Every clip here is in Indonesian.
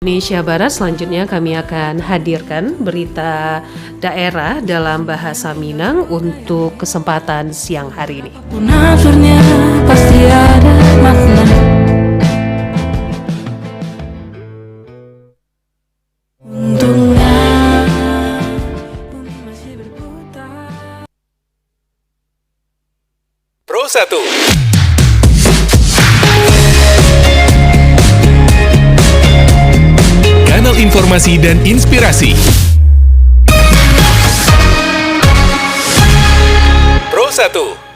Indonesia Barat. Selanjutnya kami akan hadirkan berita daerah dalam bahasa Minang untuk kesempatan siang hari ini. Akhirnya pasti ada makna. Untungnya bumi masih berputar. Pro 1. Kanal informasi dan inspirasi. Pro 1.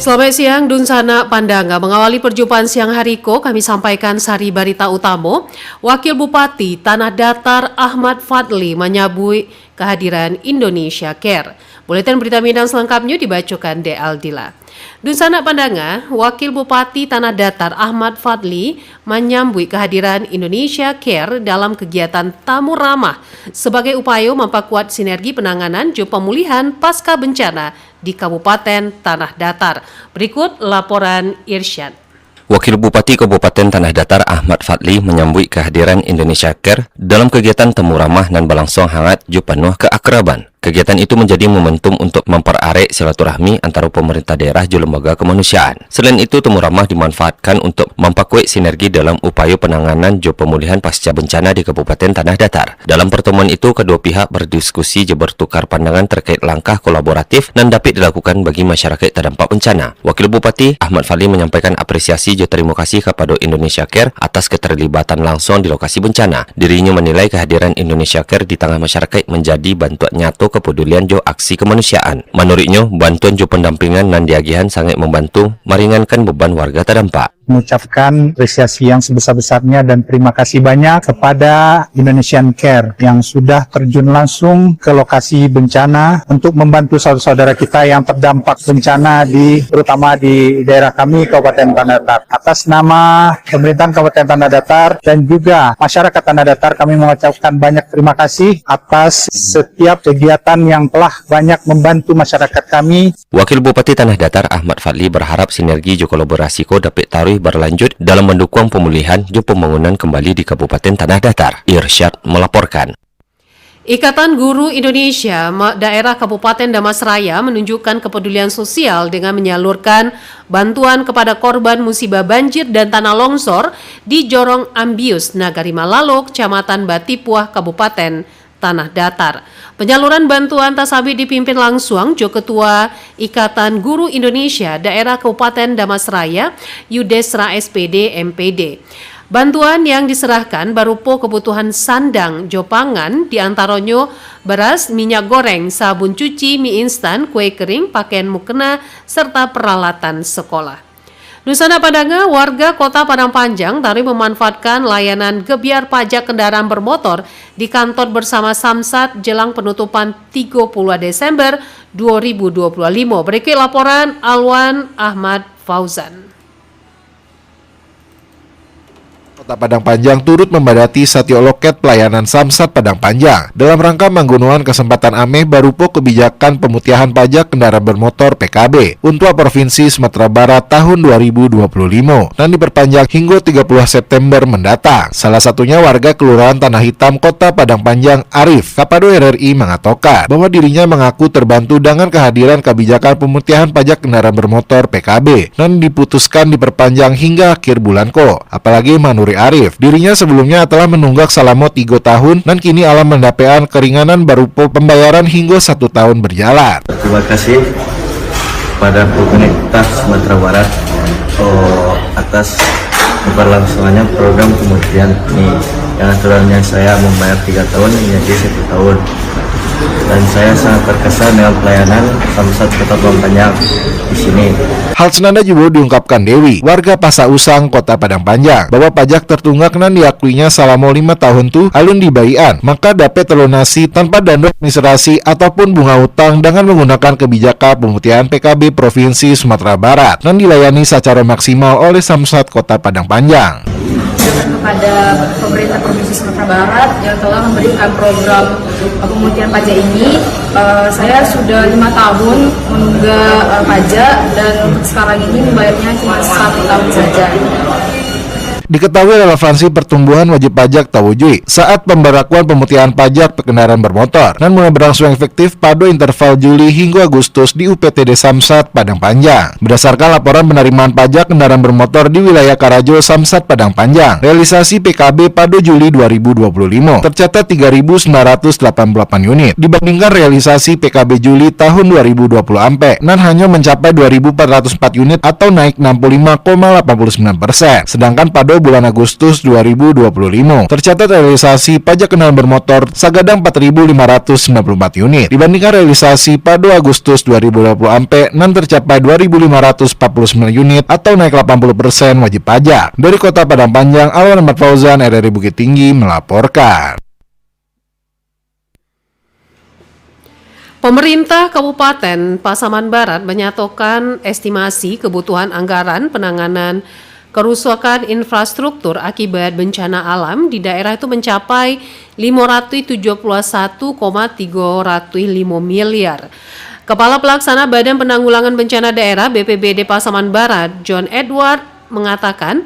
Selamat siang, Dunsana Pandanga. Mengawali perjumpaan siang hariko, kami sampaikan sari berita utama. Wakil Bupati Tanah Datar Ahmad Fadli menyambut kehadiran Indonesia Care. Buletin berita Minang selengkapnya dibacakan De Aldila. Dunsana Pandanga, Wakil Bupati Tanah Datar Ahmad Fadli menyambut kehadiran Indonesia Care dalam kegiatan tamu ramah sebagai upaya memperkuat sinergi penanganan dan pemulihan pasca bencana di Kabupaten Tanah Datar. Berikut laporan Irsyad. Wakil Bupati Kabupaten Tanah Datar Ahmad Fadli menyambut kehadiran Indonesia Care dalam kegiatan temu ramah dan berlangsung hangat ju penuh keakraban. Kegiatan itu menjadi momentum untuk memperarek silaturahmi antara pemerintah daerah dan lembaga kemanusiaan. Selain itu, temu ramah dimanfaatkan untuk memperkuat sinergi dalam upaya penanganan dan pemulihan pasca bencana di Kabupaten Tanah Datar. Dalam pertemuan itu, kedua pihak berdiskusi dan bertukar pandangan terkait langkah kolaboratif dan dapat dilakukan bagi masyarakat terdampak bencana. Wakil Bupati Ahmad Fadli menyampaikan apresiasi dan terima kasih kepada Indonesia Care atas keterlibatan langsung di lokasi bencana. Dirinya menilai kehadiran Indonesia Care di tengah masyarakat menjadi bantuan nyata kepedulian jo aksi kemanusiaan. Menurutnya, bantuan jo pendampingan dan diagihan sangat membantu meringankan beban warga terdampak. Mengucapkan apresiasi yang sebesar-besarnya dan terima kasih banyak kepada Indonesian Care yang sudah terjun langsung ke lokasi bencana untuk membantu saudara-saudara kita yang terdampak bencana terutama di daerah kami Kabupaten Tanah Datar. Atas nama pemerintahan Kabupaten Tanah Datar dan juga masyarakat Tanah Datar, kami mengucapkan banyak terima kasih atas setiap kegiatan yang telah banyak membantu masyarakat kami. Wakil Bupati Tanah Datar Ahmad Fadli berharap sinergi dan kolaborasi dapat taruh berlanjut dalam mendukung pemulihan dan pembangunan kembali di Kabupaten Tanah Datar. Irsyad melaporkan. Ikatan Guru Indonesia daerah Kabupaten Damasraya menunjukkan kepedulian sosial dengan menyalurkan bantuan kepada korban musibah banjir dan tanah longsor di Jorong Ambius, Nagari Malalo, Kecamatan Batipuah, Kabupaten Tanah Datar. Penyaluran bantuan tasawuf dipimpin langsung Jo Ketua Ikatan Guru Indonesia daerah Kabupaten Damasraya, Yudesra SPD MPD. Bantuan yang diserahkan berupa kebutuhan sandang jo pangan, diantaranya beras, minyak goreng, sabun cuci, mie instan, kue kering, pakaian mukena, serta peralatan sekolah. Dunsana Pandanga, warga Kota Padang Panjang tadi memanfaatkan layanan gebyar pajak kendaraan bermotor di kantor bersama Samsat jelang penutupan 30 Desember 2025. Berikut laporan Alwan Ahmad Fauzan. Kota Padang Panjang turut membadati satyo loket pelayanan Samsat Padang Panjang dalam rangka menggunakan kesempatan ameh berupa kebijakan pemutihan pajak kendaraan bermotor PKB untuk Provinsi Sumatera Barat tahun 2025 dan diperpanjang hingga 30 September mendatang. Salah satunya warga Kelurahan Tanah Hitam Kota Padang Panjang Arif Kapado RRI mengatakan bahwa dirinya mengaku terbantu dengan kehadiran kebijakan pemutihan pajak kendaraan bermotor PKB dan diputuskan diperpanjang hingga akhir bulan apalagi Manuri Arif. Dirinya sebelumnya telah menunggak selama 3 tahun dan kini alam mendapatkan keringanan berupa pembayaran hingga 1 tahun berjalan. Terima kasih pada pemerintah Sumatera Barat atas keberlangsungannya program kementerian ini yang aturannya saya membayar 3 tahun menjadi 1 tahun, dan saya sangat terkesan dengan pelayanan Samsat Kota Padang Panjang di sini. Hal senada juga diungkapkan Dewi, warga Pasa Usang, Kota Padang Panjang, bahwa pajak tertunggak nan diakuinya selama 5 tahun tu alun dibaian, maka dapat terlunasi tanpa dana administrasi ataupun bunga utang dengan menggunakan kebijakan pemutihan PKB Provinsi Sumatera Barat nan dilayani secara maksimal oleh Samsat Kota Padang Panjang. Kepada pemerintah Provinsi Sumatera Barat yang telah memberikan program pemutihan pajak ini, saya sudah 5 tahun menunggak pajak dan untuk sekarang ini membayarnya cuma 1 tahun saja. Diketahui relevansi pertumbuhan wajib pajak terwujud saat pemberlakuan pemutihan pajak kendaraan bermotor dan mulai berlangsung efektif pada interval Juli hingga Agustus di UPTD Samsat Padang Panjang. Berdasarkan laporan penerimaan pajak kendaraan bermotor di wilayah Karajo Samsat Padang Panjang, realisasi PKB pada Juli 2025 tercatat 3.988 unit dibandingkan realisasi PKB Juli tahun 2020 nan hanya mencapai 2.404 unit atau naik 65,89%. Sedangkan pada bulan Agustus 2025 tercatat realisasi pajak kendaraan bermotor sagadang 4.594 unit dibandingkan realisasi pada Agustus 2020 nan tercapai 2.549 unit atau naik 80% wajib pajak. Dari Kota Padang Panjang, Alwan Ahmad Fauzan, RRI Bukit Tinggi melaporkan. Pemerintah Kabupaten Pasaman Barat menyatakan estimasi kebutuhan anggaran penanganan kerusakan infrastruktur akibat bencana alam di daerah itu mencapai 571,305 miliar. Kepala Pelaksana Badan Penanggulangan Bencana Daerah BPBD Pasaman Barat, John Edward, mengatakan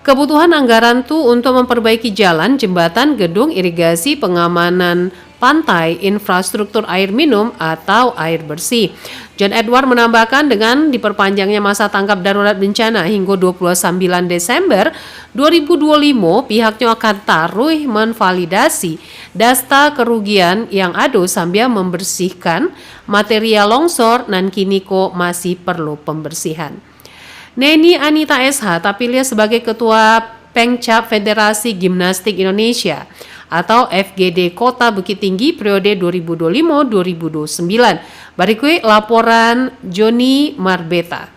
kebutuhan anggaran itu untuk memperbaiki jalan, jembatan, gedung, irigasi, pengamanan pantai, infrastruktur air minum atau air bersih. John Edward menambahkan dengan diperpanjangnya masa tanggap darurat bencana hingga 29 Desember 2025, pihaknya akan taruh menvalidasi data kerugian yang ada sambil membersihkan material longsor dan kiniko masih perlu pembersihan. Neni Anita SH terpilih sebagai Ketua Pengcap Federasi Gimnastik Indonesia atau FGD Kota Bukit Tinggi periode 2025-2029. Berikut laporan Joni Marbeta.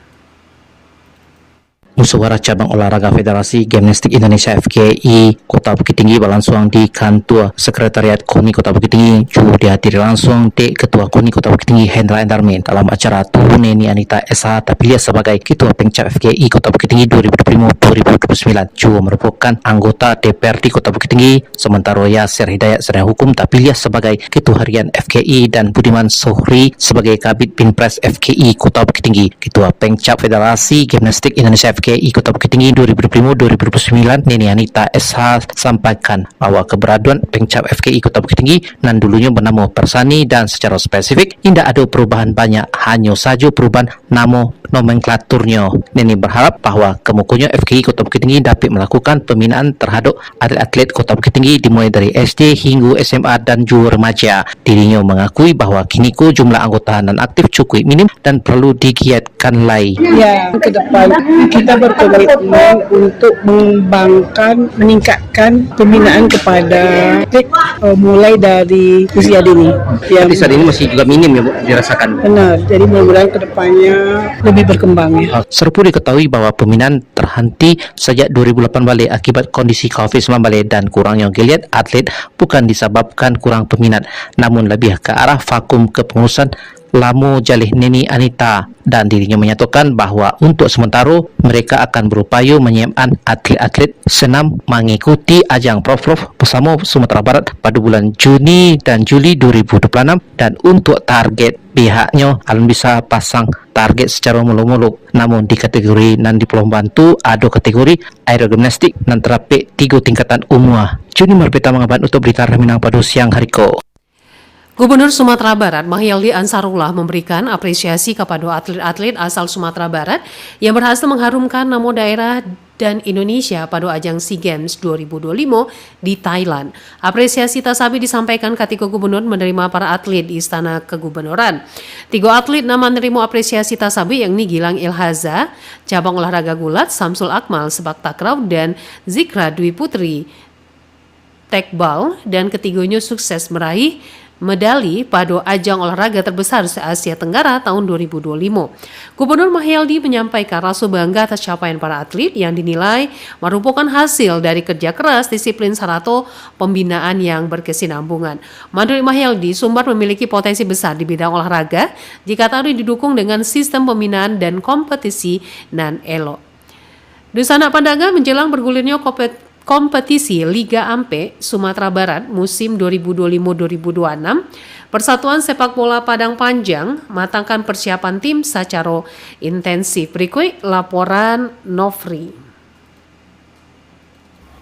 Musyawarah Cabang Olahraga Federasi Gimnastik Indonesia FGI Kota Bukit Tinggi berlangsung di Kantor Sekretariat KONI Kota Bukit Tinggi. Juga dihadiri langsung di Ketua KONI Kota Bukit Tinggi Hendra Endarmin. Dalam acara itu, Neni Anita SH terpilih sebagai Ketua Pengcap FGI Kota Bukit Tinggi 2025-2029. Juga merupakan anggota DPRD Kota Bukit Tinggi. Sementara Yasir Hidayat Sarjana Hukum terpilih sebagai Ketua Harian FGI dan Budiman Sohri sebagai Kabid Binpres FGI Kota Bukit Tinggi. Ketua Pengcap Federasi Gimnastik Indonesia FGI Kota Bukit Tinggi 2025-2029, Neni Anita SH sampaikan bahwa keberadaan Pengcap FGI Kota Bukit Tinggi nan dulunya bernama Persani dan secara spesifik tidak ada perubahan banyak, hanya saja perubahan nama nomenklaturnya. Neni berharap bahwa kemudiannya FGI Kota Bukit Tinggi dapat melakukan pembinaan terhadap atlet-atlet Kota Bukit Tinggi dimulai dari SD hingga SMA dan juga remaja. Dirinya mengakui bahwa kini jumlah anggota non aktif cukup minim dan perlu digiatkan lagi. Ya, ke depan kita berkomitmen untuk mengembangkan, meningkatkan pembinaan kepada atlet mulai dari usia dini. Tapi saat ini masih juga minim ya Bu, dirasakan. Benar, jadi mudah-mudahan ke depannya lebih berkembang ya. Serpu diketahui bahwa pembinaan terhenti sejak 2008 balik akibat kondisi COVID-19 balik dan kurangnya geliat atlet bukan disebabkan kurang peminat, namun lebih ke arah vakum kepengurusan Lamu Jalih Neni Anita, dan dirinya menyatakan bahwa untuk sementara mereka akan berupaya menyiapkan atlet-atlet senam mengikuti ajang Prof bersama Sumatera Barat pada bulan Juni dan Juli 2026, dan untuk target pihaknya akan bisa pasang target secara mulu-mulu. Namun di kategori nan di Pulau Bantu ada kategori aerogimnastik dan terapi 3 tingkatan umur. Juni Marbeta mengabat untuk berita Minang pada siang hari ko. Gubernur Sumatera Barat Mahyaldi Ansarullah memberikan apresiasi kepada atlet-atlet asal Sumatera Barat yang berhasil mengharumkan nama daerah dan Indonesia pada ajang SEA Games 2025 di Thailand. Apresiasi tersebut disampaikan ketika Gubernur menerima para atlet di Istana Kegubernuran. 3 atlet nama menerima apresiasi tersebut yakni Gilang Ilhaza, cabang olahraga gulat, Samsul Akmal, sepak takraw, dan Zikra Dwi Putri, tekbal, dan ketiganya sukses meraih medali pada ajang olahraga terbesar se-Asia Tenggara tahun 2025. Gubernur Mahyaldi menyampaikan rasa bangga atas capaian para atlet yang dinilai merupakan hasil dari kerja keras, disiplin, serta pembinaan yang berkesinambungan. Menurut Mahyaldi, Sumbar memiliki potensi besar di bidang olahraga jika tadi didukung dengan sistem pembinaan dan kompetisi nan elok. Di Sanak Pandaga menjelang bergulirnya kompetisi Liga Ampe Sumatera Barat musim 2025-2026, Persatuan Sepak Bola Padang Panjang matangkan persiapan tim secara intensif. Berikut laporan Nofri.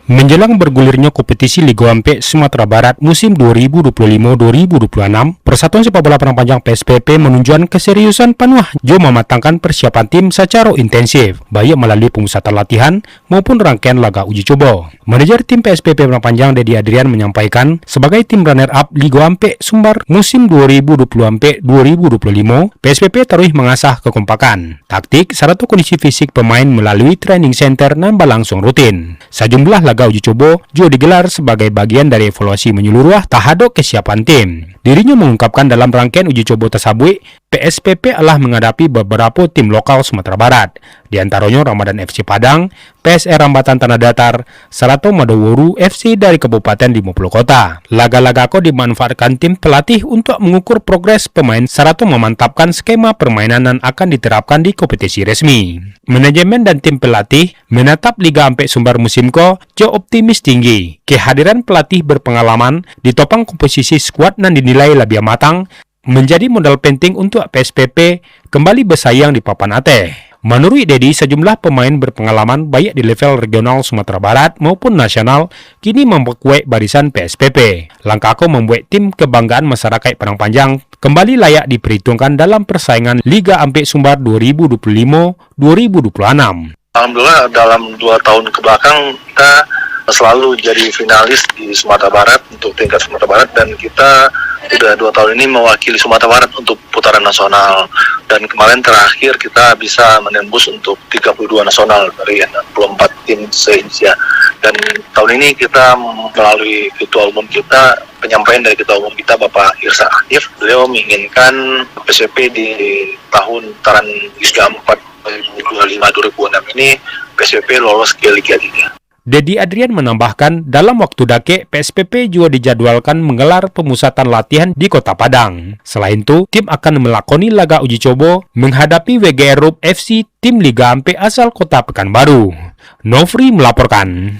Menjelang bergulirnya kompetisi Liga Ampe Sumatera Barat musim 2025-2026, Persatuan Sepak Bola Padang Panjang PSPP menunjukkan keseriusan penuh jo mematangkan persiapan tim secara intensif, baik melalui pemusatan latihan maupun rangkaian laga uji coba. Manajer tim PSPP Padang Panjang Dedi Adrian menyampaikan, sebagai tim runner-up Liga Ampe Sumbar musim 2020-2025, PSPP terus mengasah kekompakan, taktik, serta kondisi fisik pemain melalui training center dan berlangsung rutin. Sejumlah laga uji coba juga digelar sebagai bagian dari evaluasi menyeluruh terhadap kesiapan tim. Dirinya mengungkapkan dalam rangkaian uji coba tersebut, PSPP telah menghadapi beberapa tim lokal Sumatera Barat, di antaranya Ramadan FC Padang, PSR Rambatan Tanah Datar, serta Madaworu FC dari Kabupaten 50 Kota. Laga-laga ko dimanfaatkan tim pelatih untuk mengukur progres pemain serta memantapkan skema permainan yang akan diterapkan di kompetisi resmi. Manajemen dan tim pelatih menatap Liga Ampe Sumbar musim ko jo optimis tinggi. Kehadiran pelatih berpengalaman ditopang komposisi skuad dan dinilai lebih matang menjadi modal penting untuk PSPP kembali bersaing di papan atas. Menurut Dedi, sejumlah pemain berpengalaman baik di level regional Sumatera Barat maupun nasional kini memperkuat barisan PSPP. Langkahku membuat tim kebanggaan masyarakat Padang Panjang kembali layak diperhitungkan dalam persaingan Liga Ampe Sumbar 2025-2026. Alhamdulillah dalam 2 tahun kebelakang kita selalu jadi finalis di Sumatera Barat untuk tingkat Sumatera Barat, dan kita sudah 2 tahun ini mewakili Sumatera Barat untuk putaran nasional, dan kemarin terakhir kita bisa menembus untuk 32 nasional dari 64 tim se-Indonesia. Dan tahun ini kita melalui ketua umum kita, penyampaian dari ketua umum kita Bapak Irsa Akif, beliau menginginkan PSPP di tahun putaran Liga 4 2025-2026 ini PSPP lolos ke Liga 3. Dedi Adrian menambahkan, dalam waktu dekat PSPP juga dijadwalkan menggelar pemusatan latihan di Kota Padang. Selain itu, tim akan melakoni laga uji coba menghadapi WGR Rup FC, tim Liga Ampe asal Kota Pekanbaru. Nofri melaporkan.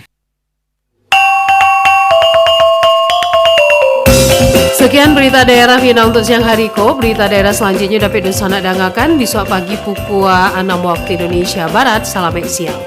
Sekian berita daerah Vina untuk siang hari ko. Berita daerah selanjutnya dapat disanak dangakan besok pagi pukul 6 waktu Indonesia Barat. Salam siang.